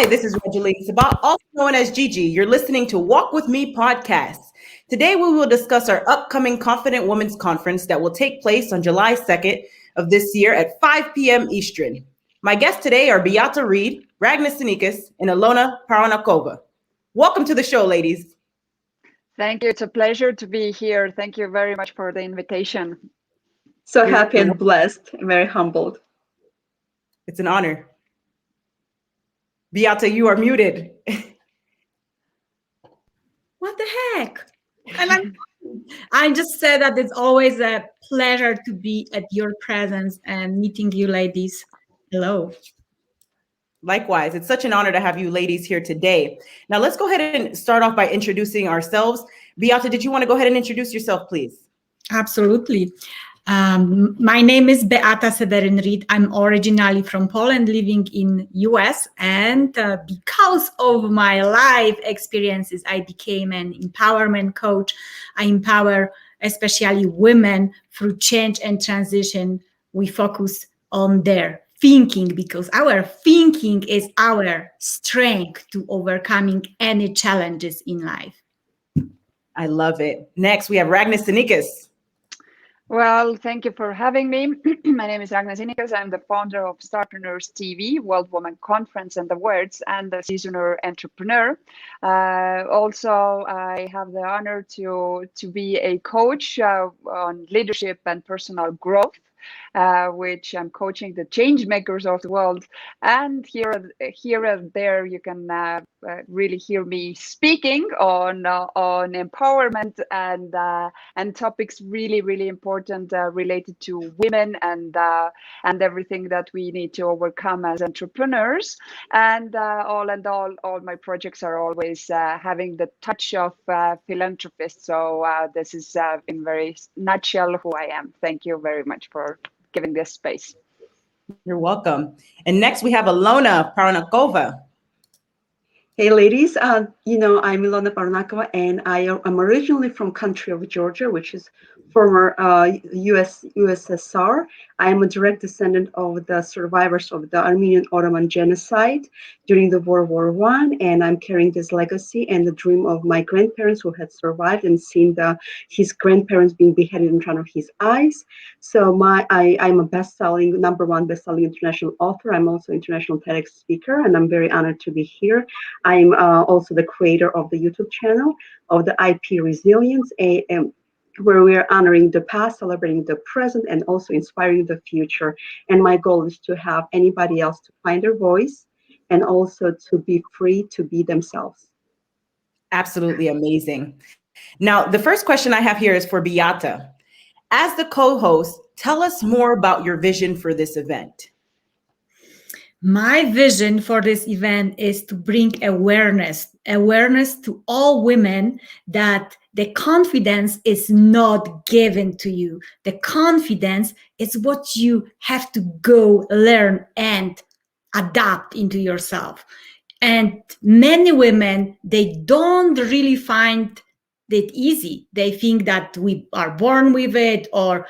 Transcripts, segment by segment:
Hi, this is Regeline Sabat, also known as Gigi. You're listening to Walk With Me podcast. Today, we will discuss our upcoming Confident Women's Conference that will take place on July 2nd of this year at 5 p.m. Eastern. My guests today are Beata Reid, Ragna Sunikas, and Ilona Parunakova. Welcome to the show, ladies. Thank you. It's a pleasure to be here. Thank you very much for the invitation. So happy and blessed, and very humbled. It's an honor. Beata, you are muted. What the heck? I just said that it's always a pleasure to be at your presence and meeting you ladies. Hello. Likewise, it's such an honor to have you ladies here today. Now let's go ahead and start off by introducing ourselves. Beata, did you want to go ahead and introduce yourself, please? Absolutely. My name is Beata Seweryn-Reid. I'm originally from Poland, living in US, and because of my life experiences, I became an empowerment coach. I empower especially women through change and transition. We focus on their thinking because our thinking is our strength to overcoming any challenges in life. I love it. Next, we have Ragna Sunikas. Well, thank you for having me. My name is Ragna Sunikas. I'm the founder of Starpreneurs TV, World Women Conference and Awards, and a seasonal entrepreneur. Also, I have the honor to be a coach on leadership and personal growth, which I'm coaching the change makers of the world. And here and there, you can really hear me speaking on empowerment and topics really important related to women and everything that we need to overcome as entrepreneurs. And all my projects are always having the touch of philanthropist. So this is in very nutshell who I am. Thank you very much for giving this space. You're welcome. And next we have Alona Paranakova. Hey ladies, I'm Ilona Parunakova, and I'm originally from country of Georgia, which is former USSR. I am a direct descendant of the survivors of the Armenian Ottoman genocide during the World War I, and I'm carrying this legacy and the dream of my grandparents who had survived and seen his grandparents being beheaded in front of his eyes. So I'm a number one best-selling international author. I'm also international TEDx speaker, and I'm very honored to be here. I'm also the creator of the YouTube channel of the IP Resilience, where we are honoring the past, celebrating the present, and also inspiring the future. And my goal is to have anybody else to find their voice and also to be free to be themselves. Absolutely amazing. Now, the first question I have here is for Beata. As the co-host, tell us more about your vision for this event. My vision for this event is to bring awareness to all women that the confidence is not given to you. The confidence is what you have to go learn and adapt into yourself. And many women, they don't really find it easy. They think that we are born with it or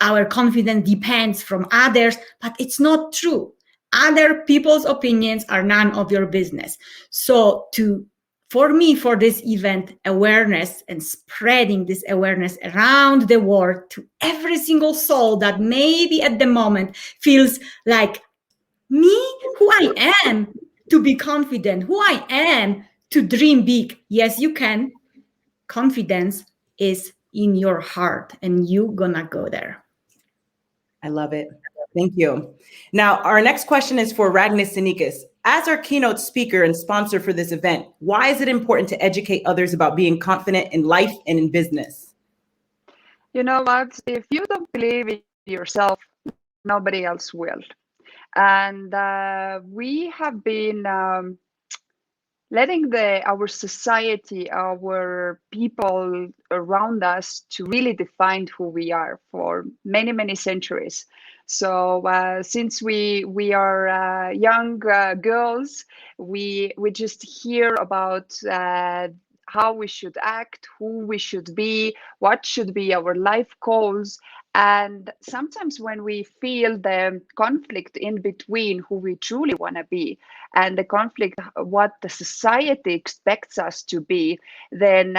our confidence depends from others, but it's not true. Other people's opinions are none of your business. So for me, for this event, awareness and spreading this awareness around the world to every single soul that maybe at the moment feels like me, who I am to be confident, who I am to dream big. Yes, you can. Confidence is in your heart and you're gonna go there. I love it. Thank you. Now, our next question is for Ragna Sunikas. As our keynote speaker and sponsor for this event, why is it important to educate others about being confident in life and in business? You know what? If you don't believe in yourself, nobody else will. And we have been letting our society, our people around us to really define who we are for many centuries. So since we are young girls, we just hear about how we should act, who we should be, what should be our life goals. And sometimes when we feel the conflict in between who we truly want to be and the conflict what the society expects us to be, then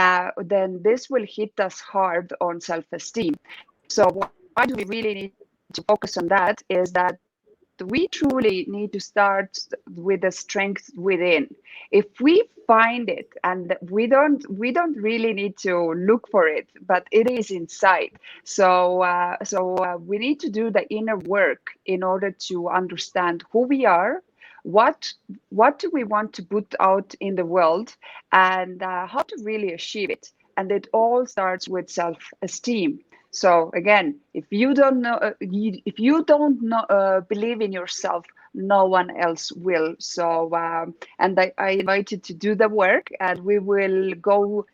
this will hit us hard on self-esteem. So why do we really need to focus on that is that we truly need to start with the strength within. If we find it, and we don't really need to look for it, but it is inside. So we need to do the inner work in order to understand who we are, what do we want to put out in the world, and how to really achieve it. And it all starts with self-esteem. So again, if you don't know, believe in yourself, no one else will. So, and I invite you to do the work, and we will go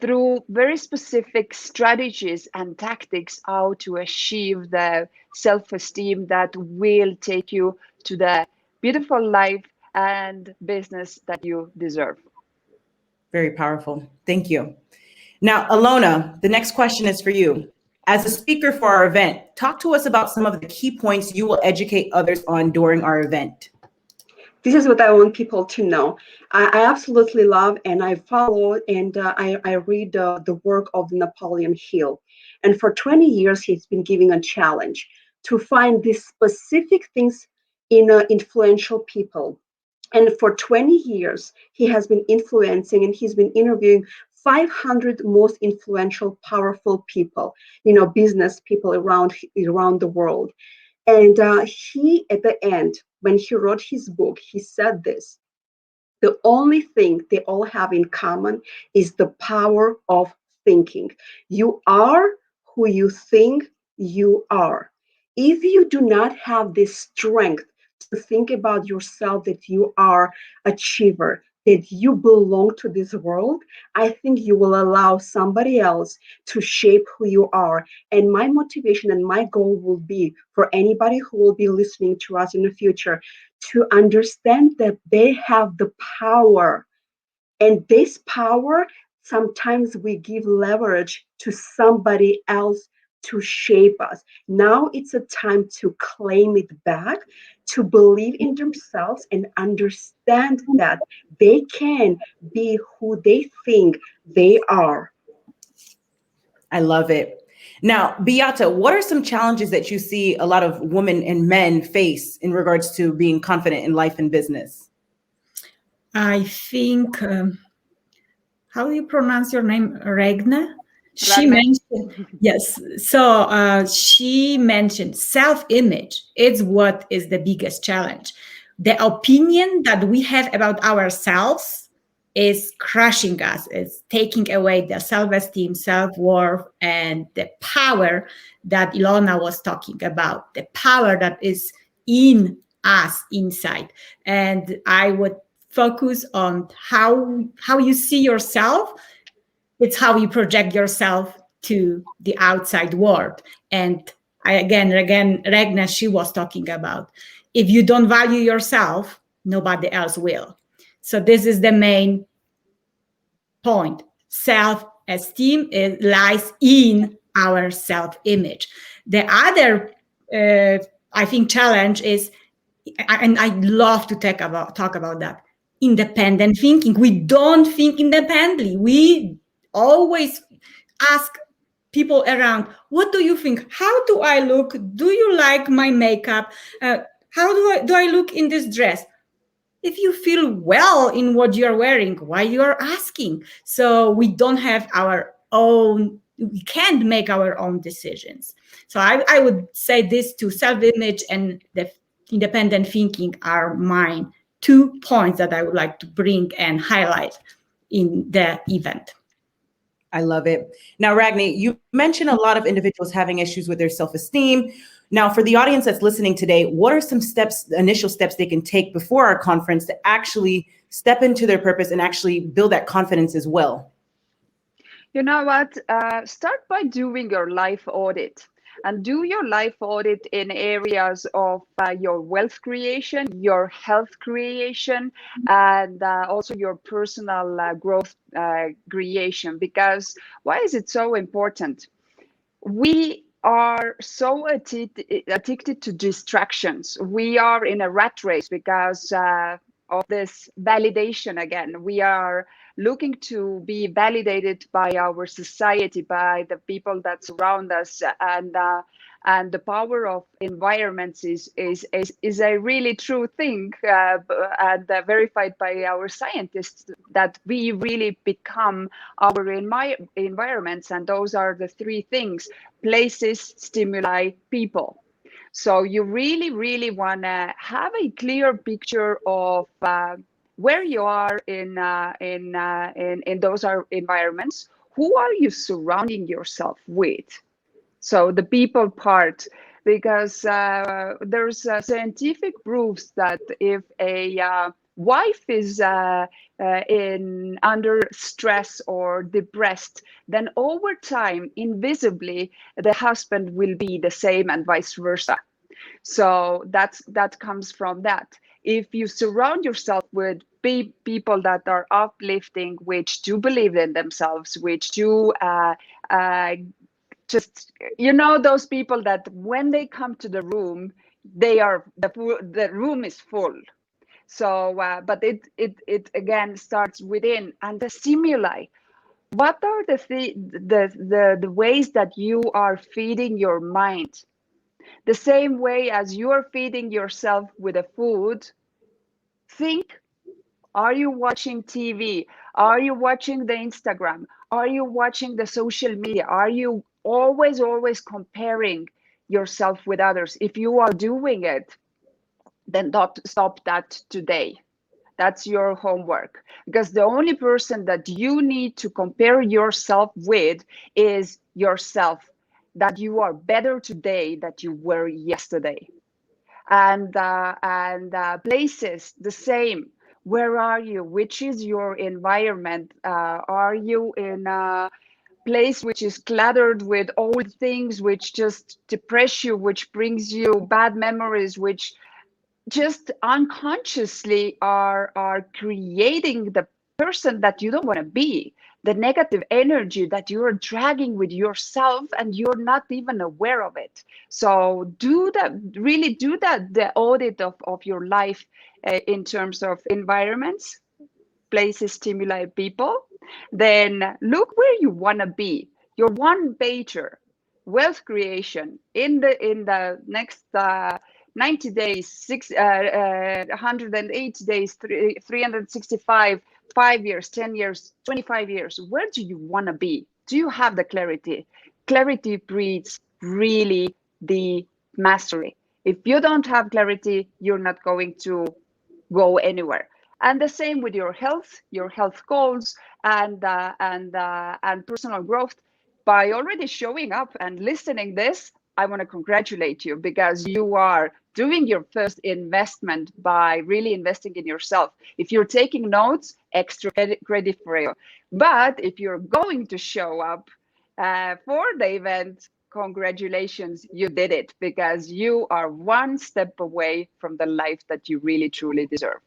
through very specific strategies and tactics how to achieve the self-esteem that will take you to the beautiful life and business that you deserve. Very powerful. Thank you. Now, Alona, the next question is for you. As a speaker for our event, talk to us about some of the key points you will educate others on during our event. This is what I want people to know. I absolutely love and I follow and I read the work of Napoleon Hill. And for 20 years, he's been giving a challenge to find these specific things in influential people. And for 20 years, he has been influencing and he's been interviewing 500 most influential, powerful people, business people around the world. And he, at the end, when he wrote his book, he said this: the only thing they all have in common is the power of thinking. You are who you think you are. If you do not have this strength to think about yourself that you are achiever, that you belong to this world, I think you will allow somebody else to shape who you are. And my motivation and my goal will be for anybody who will be listening to us in the future to understand that they have the power. And this power, sometimes we give leverage to somebody else to shape us. Now it's a time to claim it back, to believe in themselves and understand that they can be who they think they are. I love it. Now, Beata, what are some challenges that you see a lot of women and men face in regards to being confident in life and business? I think, how do you pronounce your name? Ragna? She Ragna. mentioned, yes. So she mentioned self-image is what is the biggest challenge. The opinion that we have about ourselves is crushing us. It's taking away the self-esteem, self-worth, and the power that Ilona was talking about, the power that is in us inside. And I would focus on how you see yourself. It's how you project yourself to the outside world. And again, Ragna, she was talking about, if you don't value yourself, nobody else will. So this is the main point. Self-esteem lies in our self-image. The other, I think, challenge is, and I love to talk about that, independent thinking. We don't think independently. We always ask people around, what do you think? How do I look? Do you like my makeup? How do I look in this dress? If you feel well in what you're wearing, why you're asking? So we don't have our own, we can't make our own decisions. So I would say this to self-image and the independent thinking are mine 2 points that I would like to bring and highlight in the event. I love it. Now, Ragni, you mentioned a lot of individuals having issues with their self-esteem. Now, for the audience that's listening today, what are some steps, initial steps they can take before our conference to actually step into their purpose and actually build that confidence as well? You know what? Start by doing your life audit. And do your life audit in areas of your wealth creation, your health creation, and also your personal growth creation. Because why is it so important? We are so addicted to distractions. We are in a rat race because of this validation again. We are looking to be validated by our society, by the people that surround us, and the power of environments is a really true thing, and verified by our scientists, that we really become our environments, and those are the three things: places, stimuli, people. So you really want to have a clear picture of where you are in those environments. Who are you surrounding yourself with? So the people part, because there's scientific proofs that if a wife is in under stress or depressed, then over time, invisibly, the husband will be the same, and vice versa. So that comes from that. If you surround yourself with people that are uplifting, which do believe in themselves, which do just, those people that when they come to the room, the room is full. So but it again starts within, and the stimuli. What are the ways that you are feeding your mind? The same way as you are feeding yourself with a food, think: are you watching TV? Are you watching the Instagram? Are you watching the social media? Are you always comparing yourself with others? If you are doing it, then stop that today. That's your homework, because the only person that you need to compare yourself with is yourself, that you are better today than you were yesterday. And places, the same. Where are you? Which is your environment? Are you in a place which is cluttered with old things, which just depress you, which brings you bad memories, which just unconsciously are creating the person that you don't want to be, the negative energy that you're dragging with yourself, and you're not even aware of it? So really do the audit of your life, in terms of environments, places, stimuli, people. Then look where you want to be. Your one pager, wealth creation, in the next 90 days, 180 days, 365, 5 years, 10 years, 25 years. Where do you want to be? Do you have the clarity? Clarity breeds really the mastery. If you don't have clarity, you're not going to go anywhere. And the same with your health goals, and personal growth. By already showing up and listening this, I want to congratulate you, because you are doing your first investment by really investing in yourself. If you're taking notes, extra credit for you. But if you're going to show up for the event, congratulations, you did it, because you are one step away from the life that you really truly deserve.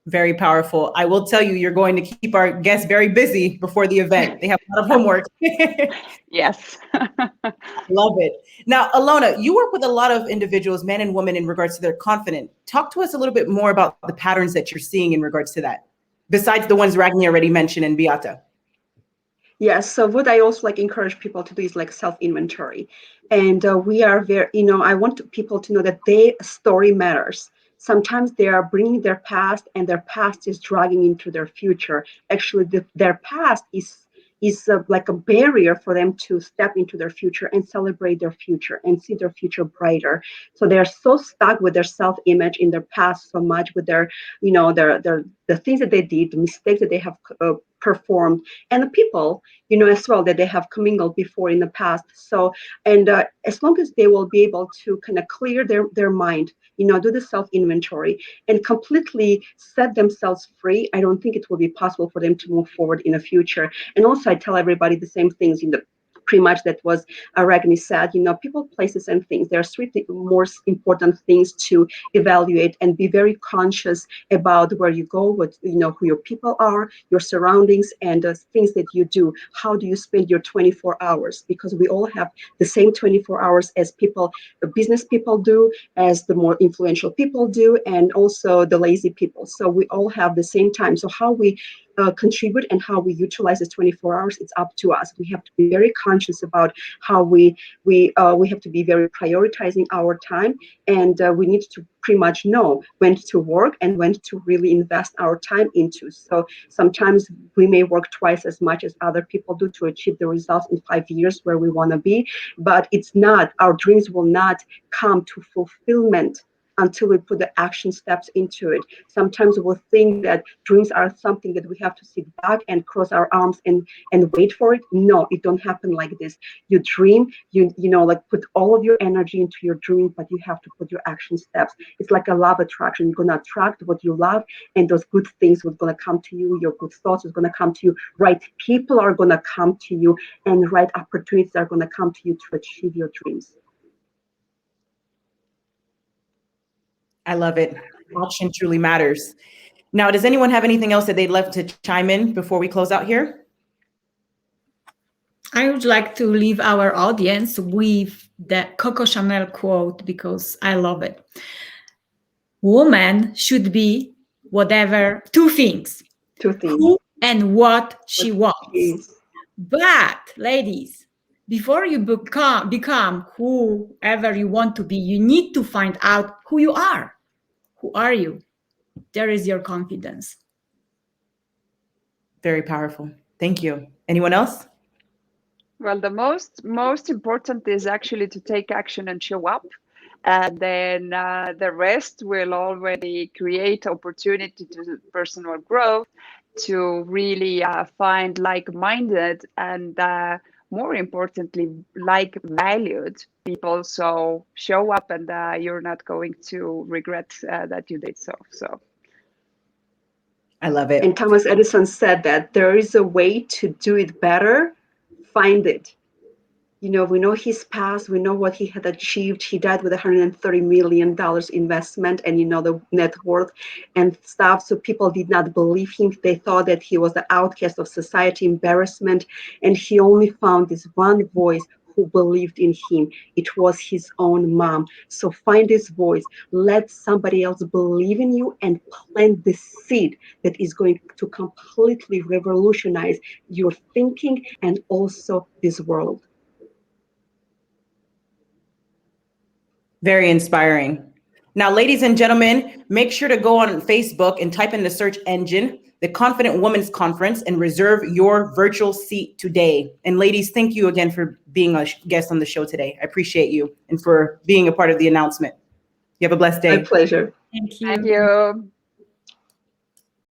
Very powerful. I will tell you, you're going to keep our guests very busy before the event. They have a lot of homework. Yes. Love it. Now, Alona, you work with a lot of individuals, men and women, in regards to their confidence. Talk to us a little bit more about the patterns that you're seeing in regards to that, besides the ones Ragna already mentioned and Beata. Yes. So what I also encourage people to do is self-inventory. And we are very, I want people to know that their story matters. Sometimes they are bringing their past, and their past is dragging into their future. Actually, their past is like a barrier for them to step into their future and celebrate their future and see their future brighter. So they are so stuck with their self-image in their past, so much with their, the things that they did, the mistakes that they have performed, and the people, as well, that they have commingled before in the past. So, and as long as they will be able to kind of clear their mind, do the self-inventory and completely set themselves free, I don't think it will be possible for them to move forward in the future. And also, I tell everybody the same things pretty much that was Ragni said, people, places, and things. There are three most important things to evaluate and be very conscious about where you go, what who your people are, your surroundings, and things that you do. How do you spend your 24 hours? Because we all have the same 24 hours as people, business people do, as the more influential people do, and also the lazy people. So we all have the same time. So how we contribute and how we utilize this 24 hours, it's up to us. We have to be very conscious about how we have to be very prioritizing our time, and we need to pretty much know when to work and when to really invest our time into. So sometimes we may work twice as much as other people do to achieve the results in 5 years where we want to be, but it's not, our dreams will not come to fulfillment until we put the action steps into it. Sometimes we'll think that dreams are something that we have to sit back and cross our arms and wait for it. No, it don't happen like this. You dream, like put all of your energy into your dream, but you have to put your action steps. It's like a law of attraction. You're gonna attract what you love, and those good things are gonna come to you. Your good thoughts are gonna come to you. Right people are gonna come to you, and right opportunities are gonna come to you to achieve your dreams. I love it. Action truly matters. Now, does anyone have anything else that they'd love to chime in before we close out here? I would like to leave our audience with the Coco Chanel quote because I love it. Woman should be whatever, two things. Who and what she wants. But ladies, before you become whoever you want to be, you need to find out who you are. Who are you? There is your confidence. Very powerful. Thank you. Anyone else? Well, the most important is actually to take action and show up. And then the rest will already create opportunity to personal growth, to really find like-minded and more importantly, like-valued people. So show up, and you're not going to regret that you did so. So I love it. And Thomas Edison said that there is a way to do it better. Find it. We know his past, we know what he had achieved. He died with $130 million investment and, the net worth and stuff. So people did not believe him. They thought that he was the outcast of society, embarrassment. And he only found this one voice who believed in him. It was his own mom. So find this voice. Let somebody else believe in you and plant the seed that is going to completely revolutionize your thinking and also this world. Very inspiring. Now, ladies and gentlemen, make sure to go on Facebook and type in the search engine, the Confident Women's Conference, and reserve your virtual seat today. And ladies, thank you again for being a guest on the show today. I appreciate you and for being a part of the announcement. You have a blessed day. My pleasure. Thank you. thank you.